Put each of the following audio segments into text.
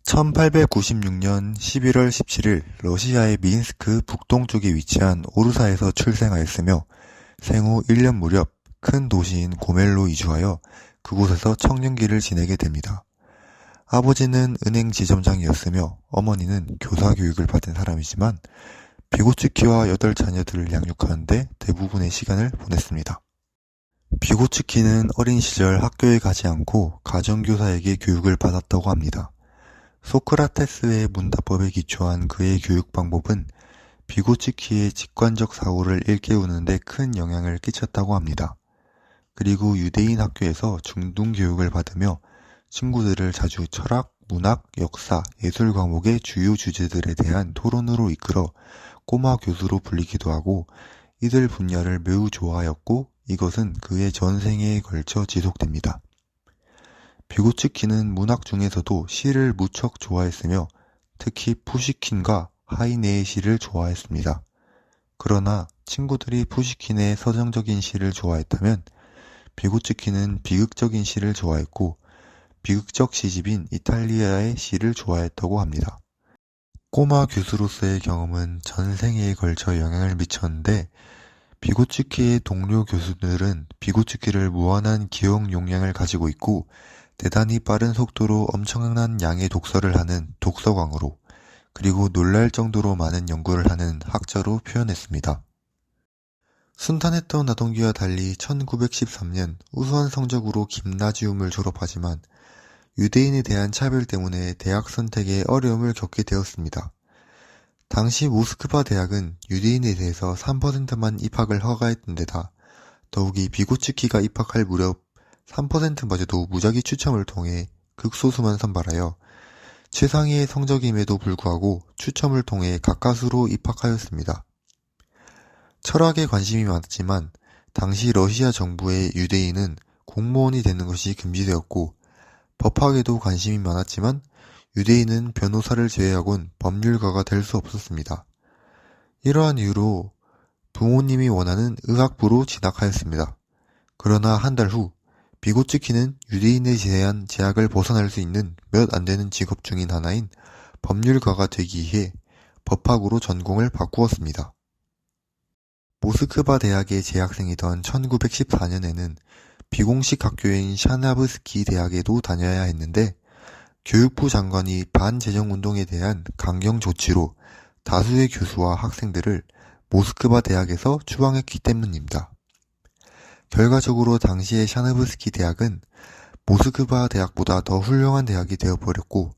1896년 11월 17일 러시아의 미인스크 북동쪽에 위치한 오르사에서 출생하였으며 생후 1년 무렵 큰 도시인 고멜로 이주하여 그곳에서 청년기를 지내게 됩니다. 아버지는 은행 지점장이었으며 어머니는 교사 교육을 받은 사람이지만 비고츠키와 8자녀들을 양육하는데 대부분의 시간을 보냈습니다. 비고츠키는 어린 시절 학교에 가지 않고 가정교사에게 교육을 받았다고 합니다. 소크라테스의 문답법에 기초한 그의 교육 방법은 비고츠키의 직관적 사고를 일깨우는 데 큰 영향을 끼쳤다고 합니다. 그리고 유대인 학교에서 중등 교육을 받으며 친구들을 자주 철학, 문학, 역사, 예술 과목의 주요 주제들에 대한 토론으로 이끌어 꼬마 교수로 불리기도 하고 이들 분야를 매우 좋아하였고 이것은 그의 전생에 걸쳐 지속됩니다. 비고츠키는 문학 중에서도 시를 무척 좋아했으며 특히 푸시킨과 하이네의 시를 좋아했습니다. 그러나 친구들이 푸시킨의 서정적인 시를 좋아했다면 비고츠키는 비극적인 시를 좋아했고 비극적 시집인 이탈리아의 시를 좋아했다고 합니다. 꼬마 교수로서의 경험은 전생에 걸쳐 영향을 미쳤는데 비고츠키의 동료 교수들은 비고츠키를 무한한 기억 용량을 가지고 있고 대단히 빠른 속도로 엄청난 양의 독서를 하는 독서광으로 그리고 놀랄 정도로 많은 연구를 하는 학자로 표현했습니다. 순탄했던 나동기와 달리 1913년 우수한 성적으로 김나지움을 졸업하지만 유대인에 대한 차별 때문에 대학 선택에 어려움을 겪게 되었습니다. 당시 모스크바 대학은 유대인에 대해서 3%만 입학을 허가했던 데다 더욱이 비고츠키가 입학할 무렵 3%마저도 무작위 추첨을 통해 극소수만 선발하여 최상위의 성적임에도 불구하고 추첨을 통해 가까스로 입학하였습니다. 철학에 관심이 많았지만 당시 러시아 정부의 유대인은 공무원이 되는 것이 금지되었고 법학에도 관심이 많았지만 유대인은 변호사를 제외하곤 법률가가 될 수 없었습니다. 이러한 이유로 부모님이 원하는 의학부로 진학하였습니다. 그러나 한 달 후 비고츠키는 유대인에 대한 제약을 벗어날 수 있는 몇 안 되는 직업 중인 하나인 법률가가 되기 위해 법학으로 전공을 바꾸었습니다. 모스크바 대학의 재학생이던 1914년에는 비공식 학교인 샤나브스키 대학에도 다녀야 했는데 교육부 장관이 반재정운동에 대한 강경 조치로 다수의 교수와 학생들을 모스크바 대학에서 추방했기 때문입니다. 결과적으로 당시의 샤나브스키 대학은 모스크바 대학보다 더 훌륭한 대학이 되어버렸고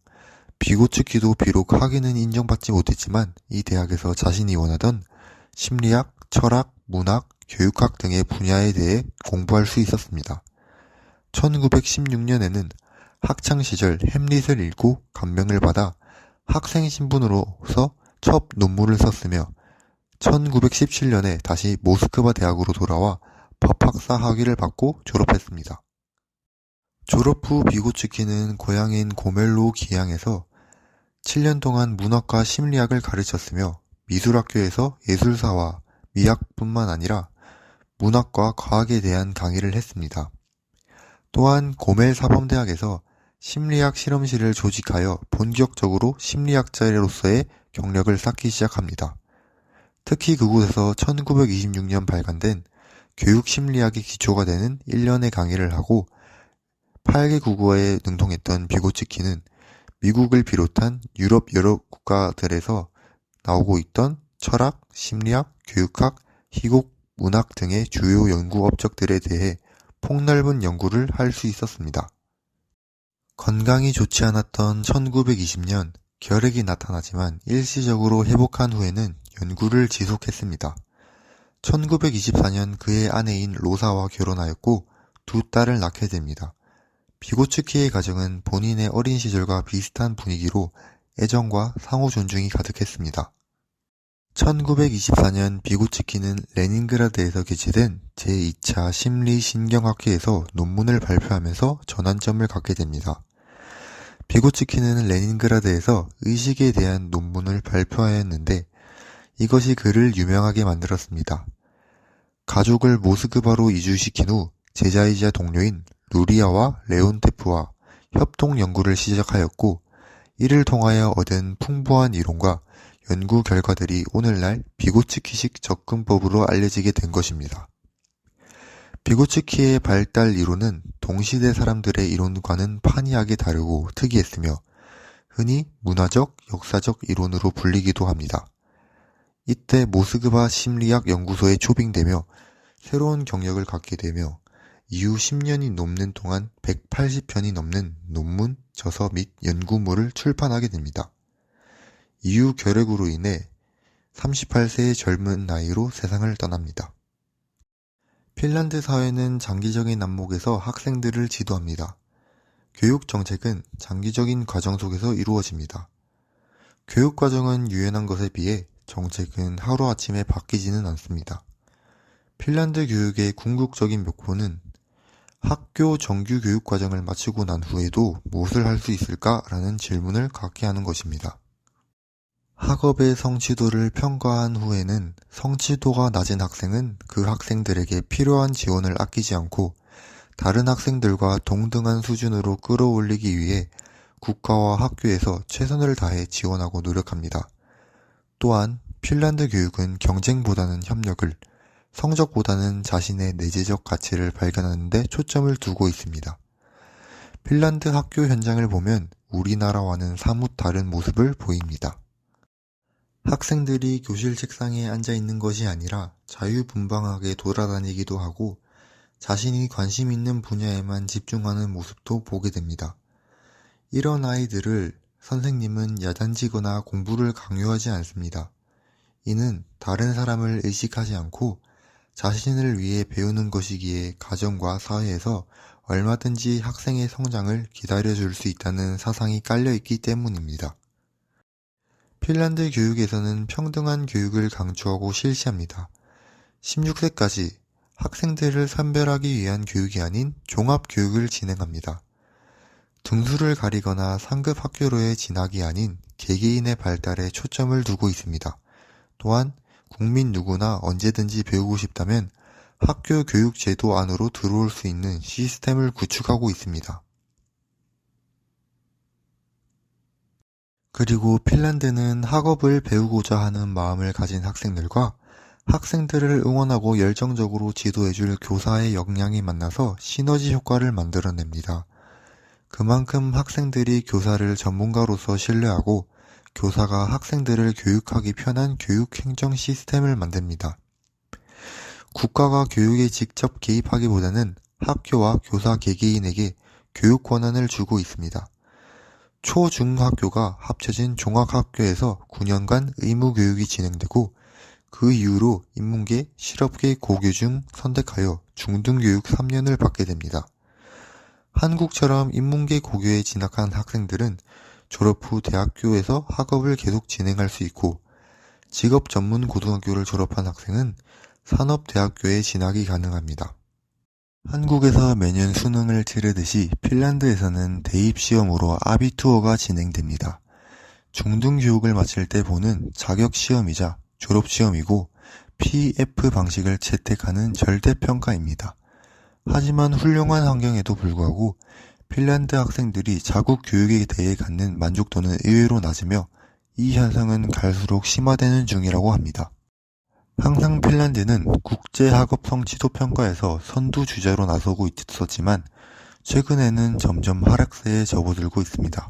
비고츠키도 비록 학위는 인정받지 못했지만 이 대학에서 자신이 원하던 심리학, 철학, 문학, 교육학 등의 분야에 대해 공부할 수 있었습니다. 1916년에는 학창시절 햄릿을 읽고 감명을 받아 학생 신분으로서 첫 논문을 썼으며 1917년에 다시 모스크바 대학으로 돌아와 법학사 학위를 받고 졸업했습니다. 졸업 후 비고츠키는 고향인 고멜로 기양에서 7년 동안 문학과 심리학을 가르쳤으며 미술학교에서 예술사와 미학뿐만 아니라 문학과 과학에 대한 강의를 했습니다. 또한 고멜 사범대학에서 심리학 실험실을 조직하여 본격적으로 심리학자로서의 경력을 쌓기 시작합니다. 특히 그곳에서 1926년 발간된 교육심리학의 기초가 되는 1년의 강의를 하고 8개 국어에 능통했던 비고츠키는 미국을 비롯한 유럽 여러 국가들에서 나오고 있던 철학, 심리학, 교육학, 희곡, 문학 등의 주요 연구 업적들에 대해 폭넓은 연구를 할 수 있었습니다. 건강이 좋지 않았던 1920년 결핵이 나타나지만 일시적으로 회복한 후에는 연구를 지속했습니다. 1924년 그의 아내인 로사와 결혼하였고 두 딸을 낳게 됩니다. 비고츠키의 가정은 본인의 어린 시절과 비슷한 분위기로 애정과 상호 존중이 가득했습니다. 1924년 비고츠키는 레닌그라드에서 개최된 제2차 심리신경학회에서 논문을 발표하면서 전환점을 갖게 됩니다. 비고츠키는 레닌그라드에서 의식에 대한 논문을 발표하였는데 이것이 그를 유명하게 만들었습니다. 가족을 모스크바로 이주시킨 후 제자이자 동료인 루리아와 레온테프와 협동 연구를 시작하였고 이를 통하여 얻은 풍부한 이론과 연구 결과들이 오늘날 비고츠키식 접근법으로 알려지게 된 것입니다. 비고츠키의 발달 이론은 동시대 사람들의 이론과는 판이하게 다르고 특이했으며 흔히 문화적, 역사적 이론으로 불리기도 합니다. 이때 모스크바 심리학 연구소에 초빙되며 새로운 경력을 갖게 되며 이후 10년이 넘는 동안 180편이 넘는 논문, 저서 및 연구물을 출판하게 됩니다. 이후 결핵으로 인해 38세의 젊은 나이로 세상을 떠납니다. 핀란드 사회는 장기적인 안목에서 학생들을 지도합니다. 교육 정책은 장기적인 과정 속에서 이루어집니다. 교육 과정은 유연한 것에 비해 정책은 하루아침에 바뀌지는 않습니다. 핀란드 교육의 궁극적인 목표는 학교 정규 교육 과정을 마치고 난 후에도 무엇을 할 수 있을까라는 질문을 갖게 하는 것입니다. 학업의 성취도를 평가한 후에는 성취도가 낮은 학생은 그 학생들에게 필요한 지원을 아끼지 않고 다른 학생들과 동등한 수준으로 끌어올리기 위해 국가와 학교에서 최선을 다해 지원하고 노력합니다. 또한 핀란드 교육은 경쟁보다는 협력을, 성적보다는 자신의 내재적 가치를 발견하는 데 초점을 두고 있습니다. 핀란드 학교 현장을 보면 우리나라와는 사뭇 다른 모습을 보입니다. 학생들이 교실 책상에 앉아 있는 것이 아니라 자유분방하게 돌아다니기도 하고 자신이 관심 있는 분야에만 집중하는 모습도 보게 됩니다. 이런 아이들을 선생님은 야단지거나 공부를 강요하지 않습니다. 이는 다른 사람을 의식하지 않고 자신을 위해 배우는 것이기에 가정과 사회에서 얼마든지 학생의 성장을 기다려줄 수 있다는 사상이 깔려있기 때문입니다. 핀란드 교육에서는 평등한 교육을 강조하고 실시합니다. 16세까지 학생들을 선별하기 위한 교육이 아닌 종합교육을 진행합니다. 등수를 가리거나 상급 학교로의 진학이 아닌 개개인의 발달에 초점을 두고 있습니다. 또한 국민 누구나 언제든지 배우고 싶다면 학교 교육 제도 안으로 들어올 수 있는 시스템을 구축하고 있습니다. 그리고 핀란드는 학업을 배우고자 하는 마음을 가진 학생들과 학생들을 응원하고 열정적으로 지도해줄 교사의 역량이 만나서 시너지 효과를 만들어냅니다. 그만큼 학생들이 교사를 전문가로서 신뢰하고 교사가 학생들을 교육하기 편한 교육 행정 시스템을 만듭니다. 국가가 교육에 직접 개입하기보다는 학교와 교사 개개인에게 교육 권한을 주고 있습니다. 초중학교가 합쳐진 종합학교에서 9년간 의무교육이 진행되고 그 이후로 인문계, 실업계 고교 중 선택하여 중등교육 3년을 받게 됩니다. 한국처럼 인문계 고교에 진학한 학생들은 졸업 후 대학교에서 학업을 계속 진행할 수 있고 직업전문고등학교를 졸업한 학생은 산업대학교에 진학이 가능합니다. 한국에서 매년 수능을 치르듯이 핀란드에서는 대입시험으로 아비투어가 진행됩니다. 중등교육을 마칠 때 보는 자격시험이자 졸업시험이고 PF 방식을 채택하는 절대평가입니다. 하지만 훌륭한 환경에도 불구하고 핀란드 학생들이 자국 교육에 대해 갖는 만족도는 의외로 낮으며 이 현상은 갈수록 심화되는 중이라고 합니다. 항상 핀란드는 국제학업성 지도평가에서 선두주자로 나서고 있었지만 최근에는 점점 하락세에 접어들고 있습니다.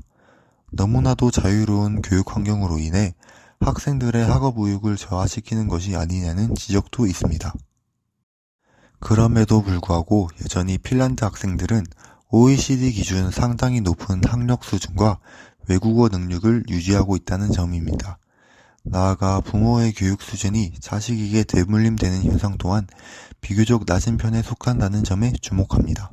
너무나도 자유로운 교육 환경으로 인해 학생들의 학업 의욕을 저하시키는 것이 아니냐는 지적도 있습니다. 그럼에도 불구하고 여전히 핀란드 학생들은 OECD 기준 상당히 높은 학력 수준과 외국어 능력을 유지하고 있다는 점입니다. 나아가 부모의 교육 수준이 자식에게 대물림되는 현상 또한 비교적 낮은 편에 속한다는 점에 주목합니다.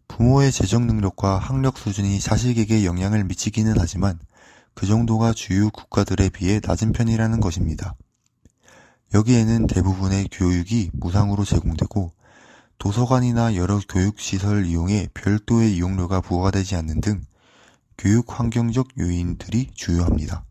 부모의 재정 능력과 학력 수준이 자식에게 영향을 미치기는 하지만 그 정도가 주요 국가들에 비해 낮은 편이라는 것입니다. 여기에는 대부분의 교육이 무상으로 제공되고 도서관이나 여러 교육시설을 이용해 별도의 이용료가 부과되지 않는 등 교육 환경적 요인들이 주요합니다.